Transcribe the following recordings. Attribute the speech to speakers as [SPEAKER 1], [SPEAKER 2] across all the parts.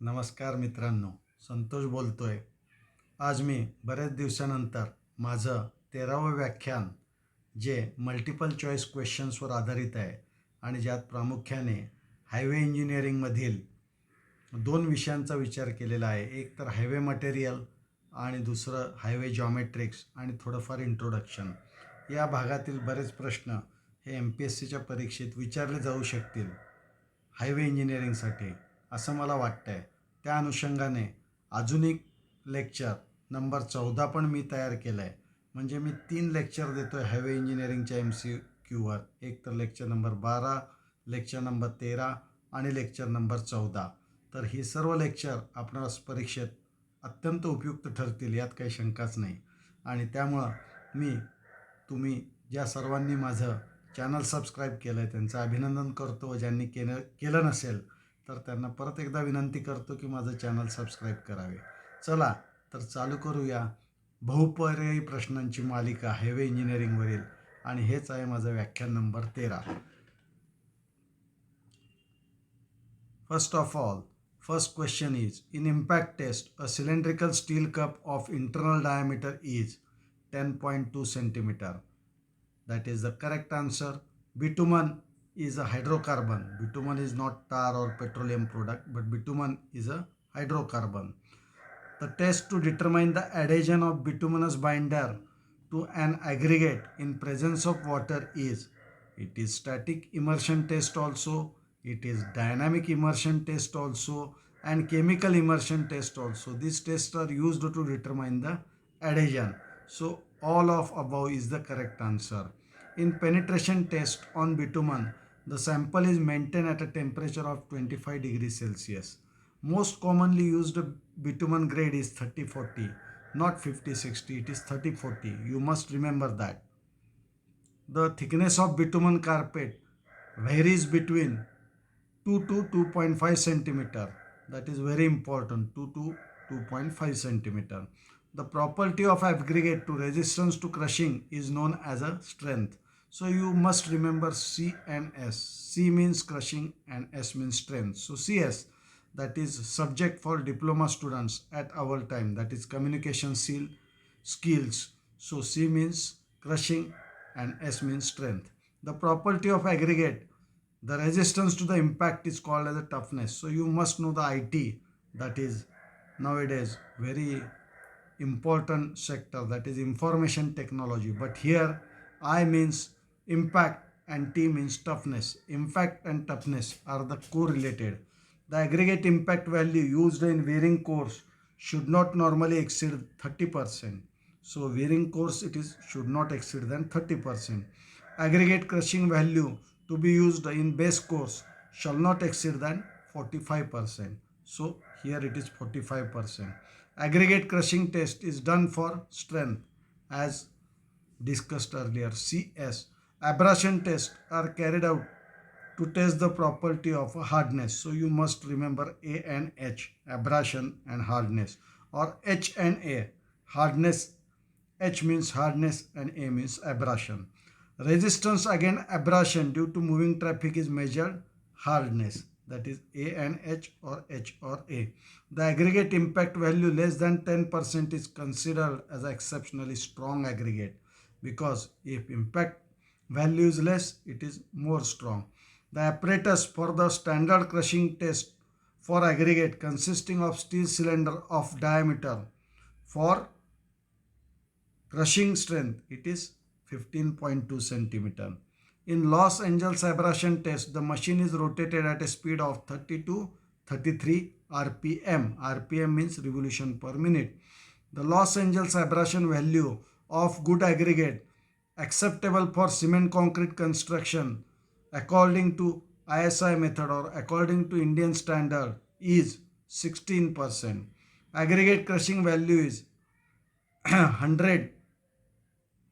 [SPEAKER 1] नमस्कार मित्रांनो, संतोष बोलतोय. आज मी बऱ्याच दिवसानंतर माझं 13वं व्याख्यान जे मल्टिपल चॉईस क्वेश्चन्सवर आधारित आहे आणि ज्यात प्रामुख्याने हायवे इंजिनिअरिंगमधील दोन विषयांचा विचार केलेला आहे. एक तर हायवे मटेरियल आणि दुसरं हायवे जॉमेट्रिक्स आणि थोडंफार इंट्रोडक्शन. या भागातील बरेच प्रश्न हे MPSCच्या परीक्षेत विचारले जाऊ शकतील हायवे इंजिनिअरिंगसाठी, असं मला वाटतं आहे. त्या अनुषंगाने अजून एक लेक्चर नंबर 14 पण मी तयार केलं आहे. म्हणजे मी 3 लेक्चर देतो आहे हायवे इंजिनिअरिंगच्या MCQवर. एक तर लेक्चर नंबर 12, लेक्चर नंबर 13 आणि लेक्चर नंबर 14. तर ही सर्व लेक्चर आपणाला परीक्षेत अत्यंत उपयुक्त ठरतील, यात काही शंकाच नाही. आणि त्यामुळं तुम्ही ज्या सर्वांनी माझं चॅनल सबस्क्राईब केलं आहे त्यांचं अभिनंदन करतो. ज्यांनी केलं नसेल तर त्यांना परत एकदा विनंती करतो की माझं चॅनल सबस्क्राईब करावे. चला तर चालू करूया बहुपर्यायी प्रश्नांची मालिका हायवे इंजिनिअरिंगवरील, आणि हेच आहे माझं व्याख्यान number 13. First of all, first question is, in impact test, a cylindrical steel cup of internal diameter is 10.2 centimeter. That is the correct answer. Bitumen is a hydrocarbon. Bitumen is not tar or petroleum product, but bitumen is a hydrocarbon. The test to determine the adhesion of bituminous binder to an aggregate in presence of water is, it is static immersion test also, it is dynamic immersion test also, and chemical immersion test also. These tests are used to determine the adhesion. So all of above is the correct answer. In penetration test on bitumen, the sample is maintained at a temperature of 25 degrees Celsius. Most commonly used bitumen grade is 3040, not 5060, it is 3040. You must remember that. The thickness of bitumen carpet varies between 2 to 2.5 centimeter. That is very important, 2 to 2.5 centimeter. The property of aggregate to resistance to crushing is known as a strength. So you must remember C and S. C means crushing and S means strength. So CS, that is subject for diploma students at our time, that is communication skills. So C means crushing and S means strength. The property of aggregate, the resistance to the impact, is called as a toughness. So you must know the IT, that is nowadays very important sector, that is information technology. But here I means impact and T means toughness. Impact and toughness are the correlated. The aggregate impact value used in wearing course should not normally exceed 30%. So wearing course should not exceed than 30%. Aggregate crushing value to be used in base course shall not exceed than 45%. So here it is 45%. Aggregate crushing test is done for strength as discussed earlier. CS. Abrasion tests are carried out to test the property of hardness. So you must remember A and H, abrasion and hardness, or H and A, hardness. H means hardness and A means abrasion. Resistance against abrasion due to moving traffic is measured hardness, that is A and H or H or A. The aggregate impact value less than 10% is considered as an exceptionally strong aggregate, because if impact value is less, it is more strong. The apparatus for the standard crushing test for aggregate consisting of steel cylinder of diameter for crushing strength, it is 15.2 centimeter. In Los Angeles abrasion test, the machine is rotated at a speed of 30 to 33 RPM. RPM means revolution per minute. The Los Angeles abrasion value of good aggregate acceptable for cement concrete construction according to ISI method or according to Indian standard is 16%. Aggregate crushing value is 100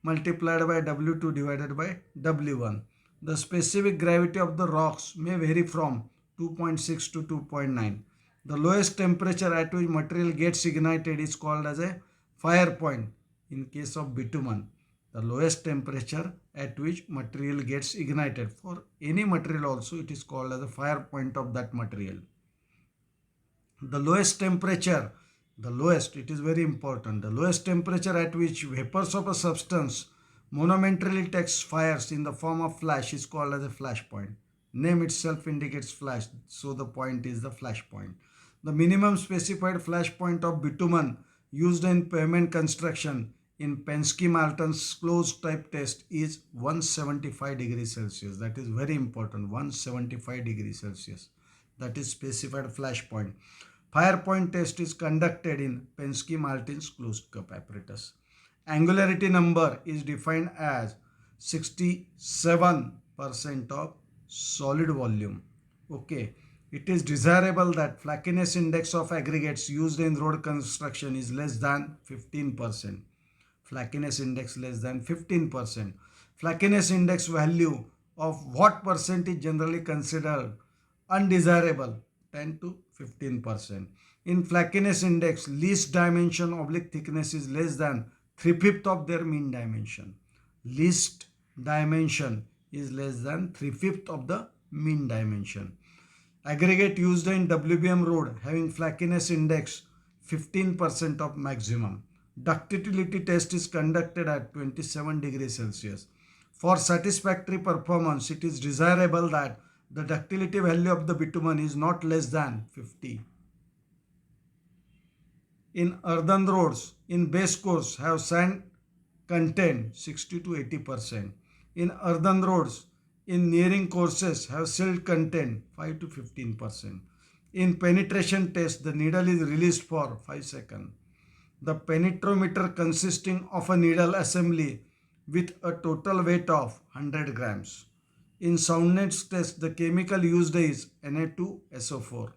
[SPEAKER 1] multiplied by W2 divided by W1. The specific gravity of the rocks may vary from 2.6 to 2.9. The lowest temperature at which material gets ignited is called as a fire point in case of bitumen. The lowest temperature at which material gets ignited, for any material also, it is called as a fire point of that material. The lowest temperature, the lowest, it is very important, the lowest temperature at which vapors of a substance monomentarily takes fires in the form of flash is called as a flash point. Name itself indicates flash, so the point is the flash point. The minimum specified flash point of bitumen used in pavement construction in Penske-Martin's closed type test is 175 degrees Celsius. That is very important, 175 degrees Celsius. That is specified flash point. Fire point test is conducted in Penske-Martin's closed cup apparatus. Angularity number is defined as 67% of solid volume. Okay. It is desirable that flakiness index of aggregates used in road construction is less than 15%. Flakiness index less than 15%. Flakiness index value of what percent is generally considered undesirable? 10 to 15%. In flakiness index, least dimension oblique thickness is less than 3/5 of their mean dimension. Least dimension is less than 3/5 of the mean dimension. Aggregate used in WBM road having flakiness index 15% of maximum. Ductility test is conducted at 27 degrees Celsius. For satisfactory performance, it is desirable that the ductility value of the bitumen is not less than 50. In earthen roads, in base course have sand content 60 to 80%. In earthen roads, in nearing courses have silt content 5 to 15%. In penetration test, the needle is released for 5 seconds. The penetrometer consisting of a needle assembly with a total weight of 100 grams. In soundness test, the chemical used is Na2SO4.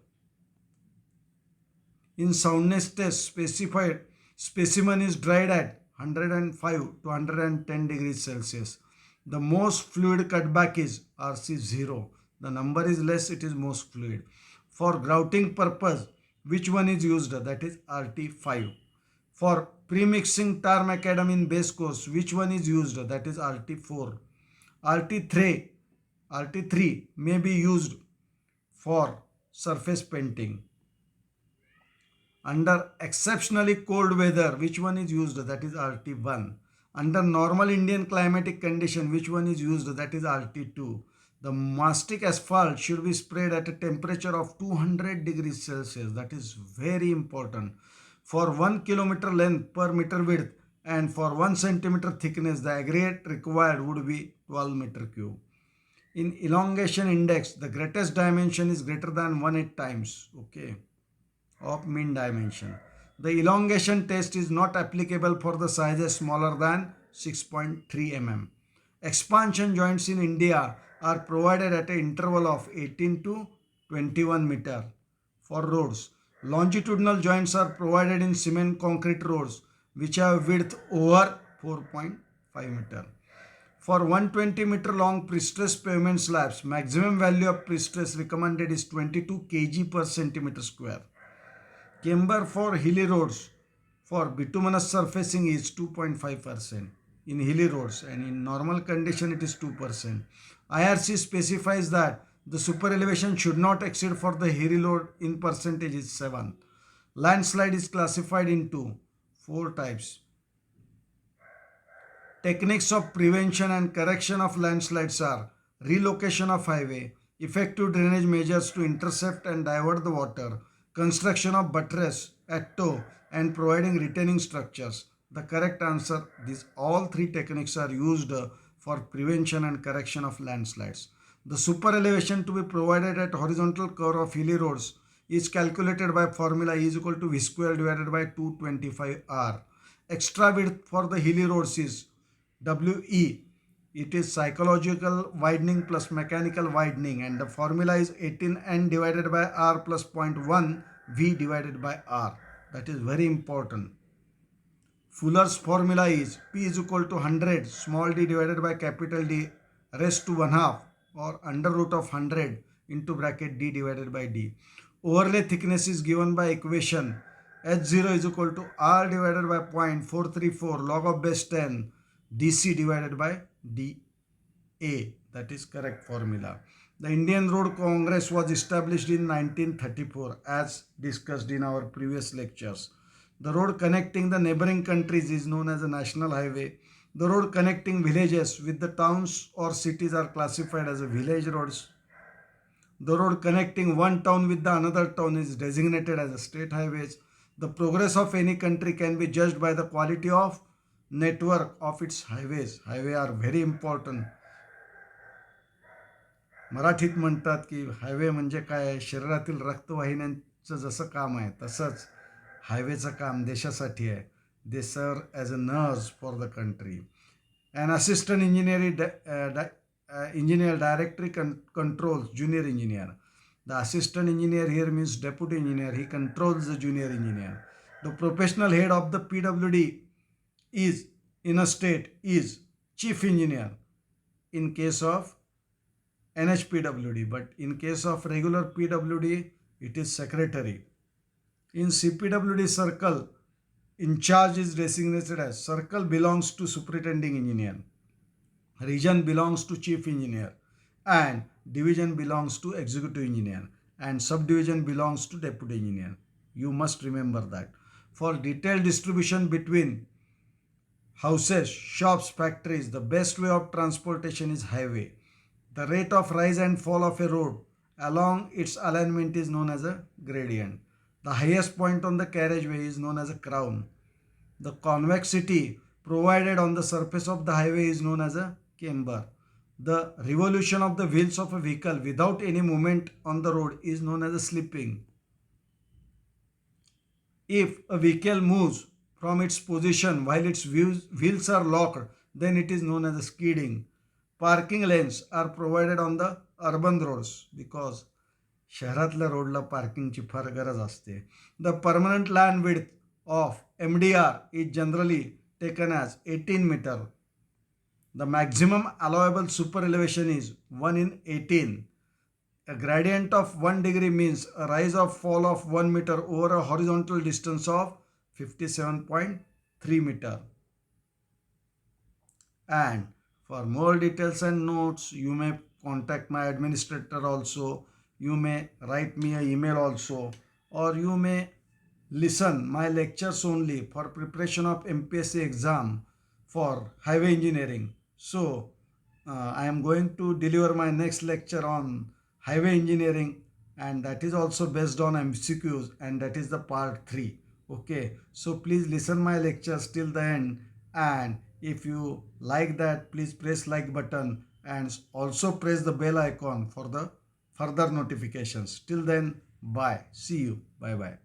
[SPEAKER 1] In soundness test, specified specimen is dried at 105 to 110 degrees Celsius. The most fluid cutback is RC0. The number is less, it is most fluid. For grouting purpose, which one is used? That is RT5. For premixing tar macadam in base course, which one is used? That is RT4. RT3 may be used for surface painting. Under exceptionally cold weather, which one is used? That is RT1. Under normal Indian climatic condition, which one is used? That is RT2. The mastic asphalt should be sprayed at a temperature of 200 degrees Celsius. That is very important. For 1 kilometer length per meter width and for 1 centimeter thickness, the aggregate required would be 12 meter cube. In elongation index, the greatest dimension is greater than 1/8 times. Okay. Of mean dimension. The elongation test is not applicable for the sizes smaller than 6.3 mm. Expansion joints in India are provided at an interval of 18 to 21 meter for roads. Longitudinal joints are provided in cement concrete roads which have width over 4.5 meter. For 120 meter long pre-stressed pavement slabs, maximum value of pre-stress recommended is 22 kg per centimeter square. Camber for hilly roads for bituminous surfacing is 2.5% in hilly roads, and in normal condition it is 2%. IRC specifies that the super elevation should not exceed for the hilly road in percentage is 7. Landslide is classified into 4 types. Techniques of prevention and correction of landslides are relocation of highway, effective drainage measures to intercept and divert the water, construction of buttress at toe, and providing retaining structures. The correct answer, these all 3 techniques are used for prevention and correction of landslides. The super elevation to be provided at horizontal curve of hilly roads is calculated by formula E is equal to V square divided by 225 R. Extra width for the hilly roads is WE. It is psychological widening plus mechanical widening, and the formula is 18N divided by R plus 0.1 V divided by R. That is very important. Fuller's formula is P is equal to 100 small d divided by capital D raised to 1/2 or under root of 100 into bracket D divided by D. Overlay thickness is given by equation H0 is equal to R divided by 0.434 log of base 10 DC divided by DA. That is correct formula. The Indian Road Congress was established in 1934 as discussed in our previous lectures. The road connecting the neighboring countries is known as a national highway. The road connecting villages with the towns or cities are classified as a village roads. The road connecting one town with the another town is designated as a state highways. The progress of any country can be judged by the quality of network of its highways. Highway are very important. मराठीत म्हणतात की highway म्हणजे काय, शरीरातील रक्तवाहिन्यांचं जसं काम आहे तसंच हायवेचं काम देशासाठी आहे. They serve as a nurse for the country. An assistant engineer directly controls junior engineer. The assistant engineer here means deputy engineer. He controls the junior engineer. The professional head of the PWD is in a state is chief engineer in case of NHPWD, but in case of regular PWD it is secretary. In CPWD circle, in charge is designated as circle belongs to superintending engineer, region belongs to chief engineer, and division belongs to executive engineer, and subdivision belongs to deputy engineer. You must remember that. For detailed distribution between houses, shops, factories, the best way of transportation is highway. The rate of rise and fall of a road along its alignment is known as a gradient. The highest point on the carriageway is known as a crown. The convexity provided on the surface of the highway is known as a camber. The revolution of the wheels of a vehicle without any movement on the road is known as a slipping. If a vehicle moves from its position while its wheels are locked, then it is known as a skidding. Parking lanes are provided on the urban roads because शहरातल्या रोडला पार्किंगची फार गरज असते. The permanent land width of MDR is generally taken as 18 meter. The maximum allowable super elevation is 1 in 18. A gradient of 1 degree means a rise or fall of 1 meter over a horizontal distance of 57.3 meter. And for more details and notes, you may contact my administrator also. You may write me an email also, or you may listen my lectures only for preparation of MPSC exam for highway engineering. So I am going to deliver my next lecture on highway engineering, and that is also based on MCQs, and that is the part 3. Okay, so please listen my lectures till the end, and if you like that, please press like button and also press the bell icon for the further notifications. Till then, bye. See you. Bye bye.